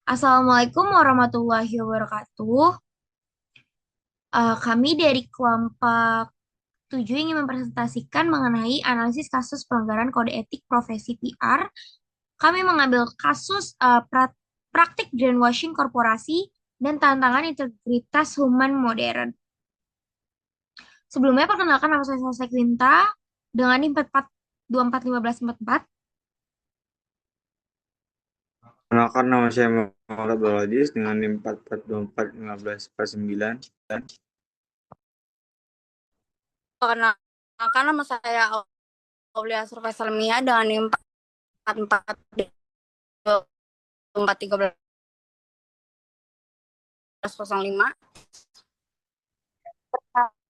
Assalamualaikum warahmatullahi wabarakatuh. Kami dari kelompok 7 ingin mempresentasikan mengenai analisis kasus pelanggaran kode etik profesi PR. Kami mengambil kasus praktik greenwashing korporasi dan tantangan integritas human modern. Sebelumnya, perkenalkan nama saya Quinta dengan NIM 44241544. Kenalkan nama saya Muhammad Abdul Aziz dengan NIM 44241549. Perkenalkan nama saya Aulia Survei Salmia dengan NIM 44241305.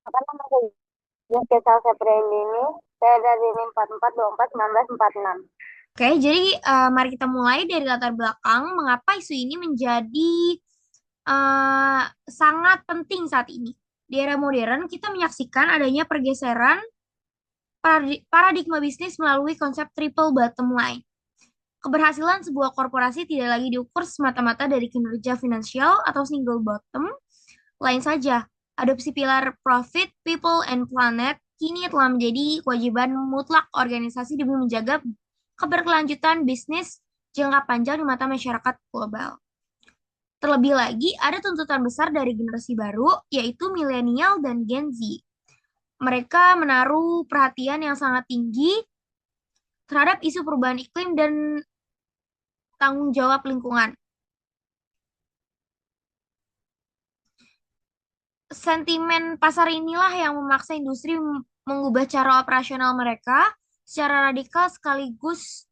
Apa nama saya? Kesal Seprendini, saya dari NIM 44241946. Oke, jadi mari kita mulai dari latar belakang mengapa isu ini menjadi sangat penting saat ini. Di era modern, kita menyaksikan adanya pergeseran paradigma bisnis melalui konsep triple bottom line. Keberhasilan sebuah korporasi tidak lagi diukur semata-mata dari kinerja finansial atau single bottom. Lain saja, adopsi pilar profit, people, and planet kini telah menjadi kewajiban mutlak organisasi demi menjaga keberkelanjutan bisnis jangka panjang di mata masyarakat global. Terlebih lagi, ada tuntutan besar dari generasi baru, yaitu milenial dan Gen Z. Mereka menaruh perhatian yang sangat tinggi terhadap isu perubahan iklim dan tanggung jawab lingkungan. Sentimen pasar inilah yang memaksa industri mengubah cara operasional mereka secara radikal sekaligus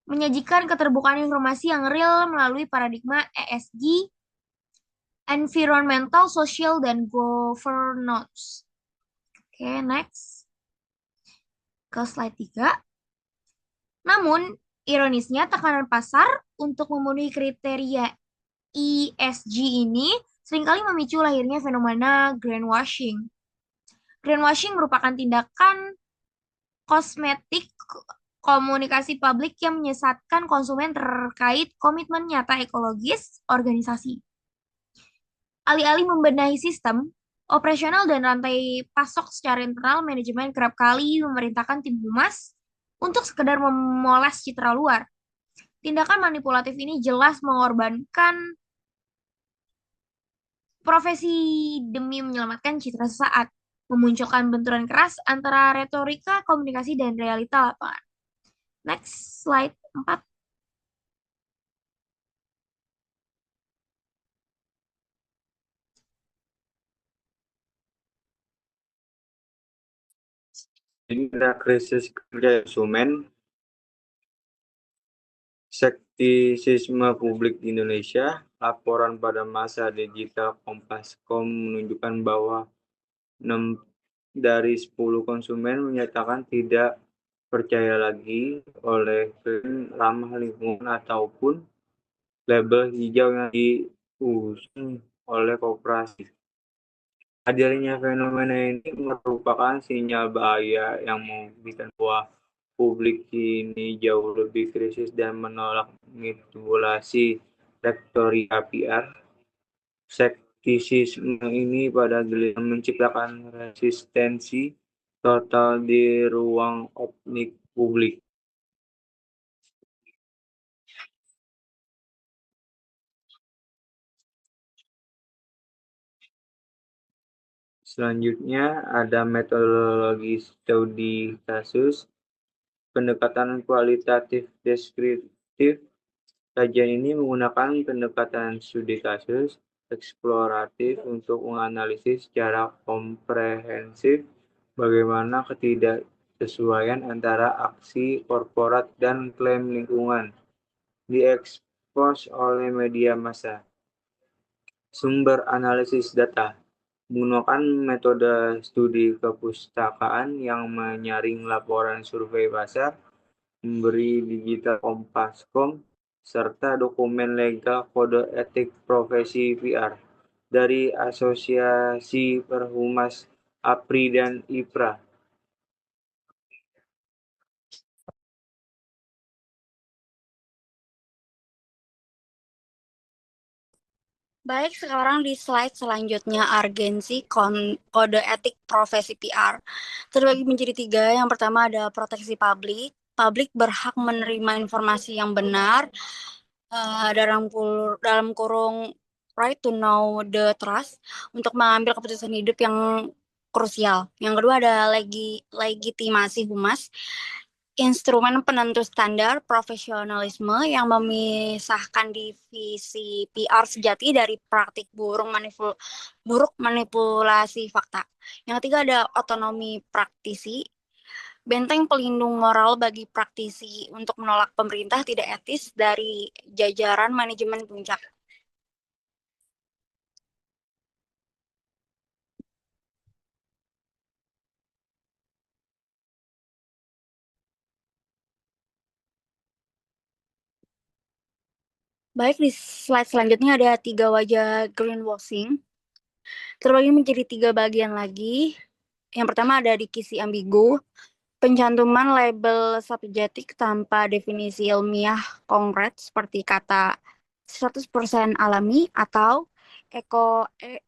menyajikan keterbukaan informasi yang real melalui paradigma ESG, Environmental, Social, dan Governance. Oke, next. Ke slide 3. Namun, ironisnya tekanan pasar untuk memenuhi kriteria ESG ini seringkali memicu lahirnya fenomena greenwashing. Greenwashing merupakan tindakan kosmetik komunikasi publik yang menyesatkan konsumen terkait komitmen nyata ekologis organisasi. Alih-alih membenahi sistem, operasional dan rantai pasok secara internal, manajemen kerap kali memerintahkan tim humas untuk sekedar memoles citra luar. Tindakan manipulatif ini jelas mengorbankan profesi demi menyelamatkan citra sesaat, memunculkan benturan keras antara retorika, komunikasi, dan realita lapangan. Next, slide 4. Ini ada krisis kerja konsumen, skeptisisme publik di Indonesia. Laporan pada masa digital Kompas.com menunjukkan bahwa 6 dari 10 konsumen menyatakan tidak percaya lagi oleh klaim ramah lingkungan ataupun label hijau yang diusung oleh koperasi. Hadirnya fenomena ini merupakan sinyal bahaya yang membuktikan bahwa publik kini jauh lebih kritis dan menolak manipulasi rektoria PR. Skeptisisme ini pada giliran menciptakan resistensi total di ruang opini publik. Selanjutnya ada metodologi studi kasus, pendekatan kualitatif deskriptif. Kajian ini menggunakan pendekatan studi kasus eksploratif untuk menganalisis secara komprehensif bagaimana ketidaksesuaian antara aksi korporat dan klaim lingkungan diekspos oleh media massa. Sumber analisis data menggunakan metode studi kepustakaan yang menyaring laporan survei pasar, memberi digital Kompas.com, serta dokumen legal kode etik profesi PR dari Asosiasi Perhumas APRI dan IPRA. Baik, sekarang di slide selanjutnya urgensi kode etik profesi PR. Terbagi menjadi 3. Yang pertama ada proteksi publik. Publik berhak menerima informasi yang benar, dalam kurung right to know the trust, untuk mengambil keputusan hidup yang krusial. Yang kedua ada legitimasi humas, instrumen penentu standar profesionalisme yang memisahkan divisi PR sejati dari praktik buruk manipulasi fakta. Yang ketiga ada otonomi praktisi, benteng pelindung moral bagi praktisi untuk menolak pemerintah tidak etis dari jajaran manajemen puncak. Baik, di slide selanjutnya ada 3 wajah greenwashing. Terbagi menjadi 3 bagian lagi. Yang pertama ada diksi ambigu, pencantuman label subjektif tanpa definisi ilmiah konkret seperti kata 100% alami atau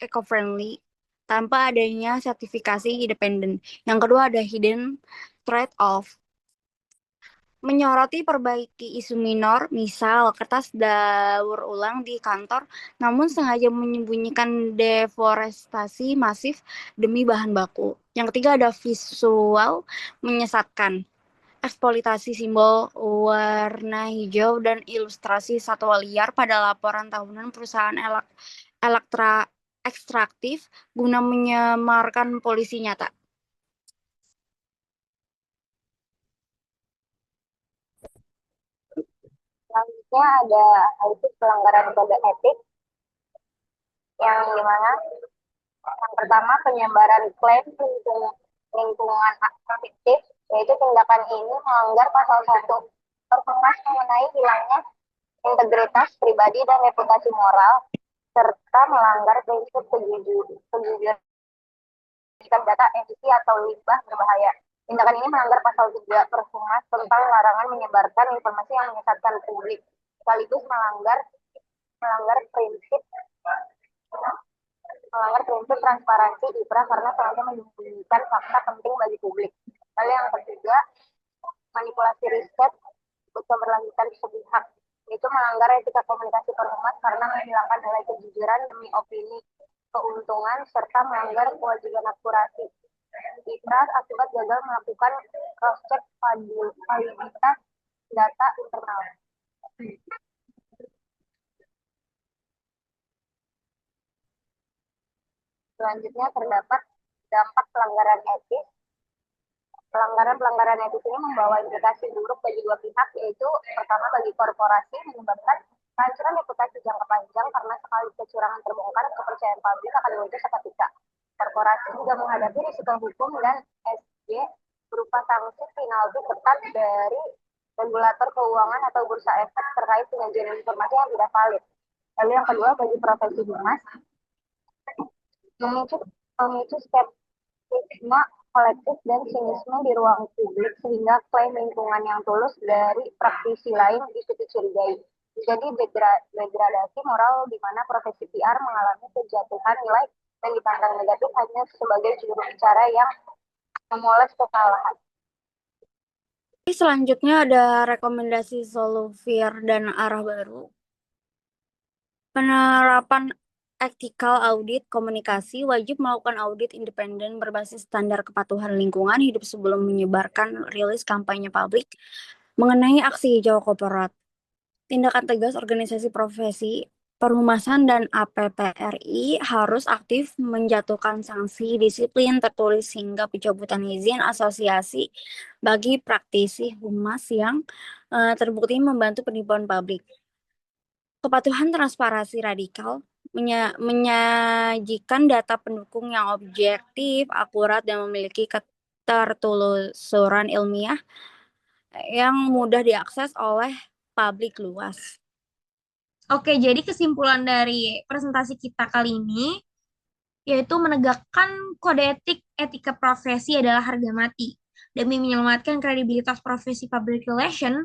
eco-friendly tanpa adanya sertifikasi independen. Yang kedua ada hidden trade-off, menyoroti perbaiki isu minor, misal kertas daur ulang di kantor, namun sengaja menyembunyikan deforestasi masif demi bahan baku. Yang ketiga ada visual menyesatkan, eksploitasi simbol warna hijau dan ilustrasi satwa liar pada laporan tahunan perusahaan ekstraktif guna menyamarkan polisi nyata. Selanjutnya ada itu pelanggaran kode etik yang dimana yang pertama penyebaran klaim lingkungan fiktif, yaitu tindakan ini melanggar pasal 1 Perpres mengenai hilangnya integritas pribadi dan reputasi moral serta melanggar prinsip kejujuran data edisi atau limbah berbahaya. Tindakan ini melanggar pasal 3 Perpres tentang larangan menyebarkan informasi yang menyesatkan publik, sekaligus melanggar prinsip transparansi IPRA karena sengaja menyembunyikan fakta penting bagi publik. Lalu yang ketiga, manipulasi riset untuk keberlanjutan sepihak, itu melanggar etika komunikasi Perhumas karena menghilangkan nilai kejujuran demi opini keuntungan serta melanggar kewajiban akurasi IPRA akibat gagal melakukan cross-check validitas data internal. Selanjutnya terdapat dampak pelanggaran etis. Pelanggaran etis ini membawa implikasi buruk bagi 2 pihak, yaitu pertama bagi korporasi menyebabkan kehancuran reputasi jangka panjang karena sekali kecurangan terbongkar, kepercayaan publik akan luntur seketika. Korporasi juga menghadapi risiko hukum dan SG berupa sanksi penalti ketat dari regulator keuangan atau bursa efek terkait penyajian informasi yang tidak valid. Lalu yang kedua bagi profesi humas, memicu skeptisisme kolektif dan sinisme di ruang publik sehingga klaim lingkungan yang tulus dari praktisi lain dicurigai. Jadi degradasi moral di mana profesi PR mengalami kejatuhan nilai dan dipandang negatif hanya sebagai juru bicara yang memoles kekalahan. Selanjutnya ada rekomendasi Soluvir dan arah baru. Penerapan ethical audit komunikasi, wajib melakukan audit independen berbasis standar kepatuhan lingkungan hidup sebelum menyebarkan rilis kampanye publik mengenai aksi hijau korporat. Tindakan tegas organisasi profesi Perhumasan dan APPRI harus aktif menjatuhkan sanksi disiplin tertulis hingga pencabutan izin asosiasi bagi praktisi humas yang terbukti membantu penipuan publik. Kepatuhan transparansi radikal, menyajikan data pendukung yang objektif, akurat, dan memiliki ketertelusuran ilmiah yang mudah diakses oleh publik luas. Oke, jadi kesimpulan dari presentasi kita kali ini yaitu menegakkan kode etika profesi adalah harga mati demi menyelamatkan kredibilitas profesi public relation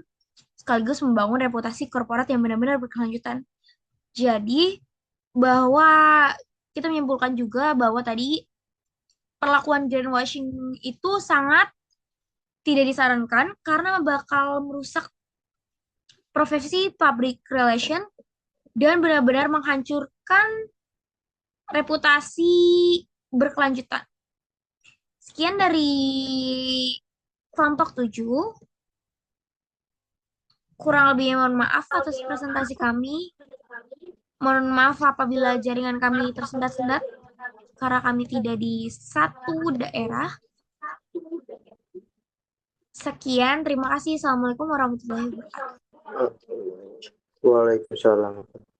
sekaligus membangun reputasi korporat yang benar-benar berkelanjutan. Jadi, bahwa kita menyimpulkan juga bahwa tadi perlakuan greenwashing itu sangat tidak disarankan karena bakal merusak profesi public relation dan benar-benar menghancurkan reputasi berkelanjutan. Sekian dari kelompok 7. Kurang lebihnya mohon maaf atas presentasi kami. Mohon maaf apabila jaringan kami tersendat-sendat karena kami tidak di satu daerah. Sekian, terima kasih. Assalamualaikum warahmatullahi wabarakatuh. Waalaikumsalam.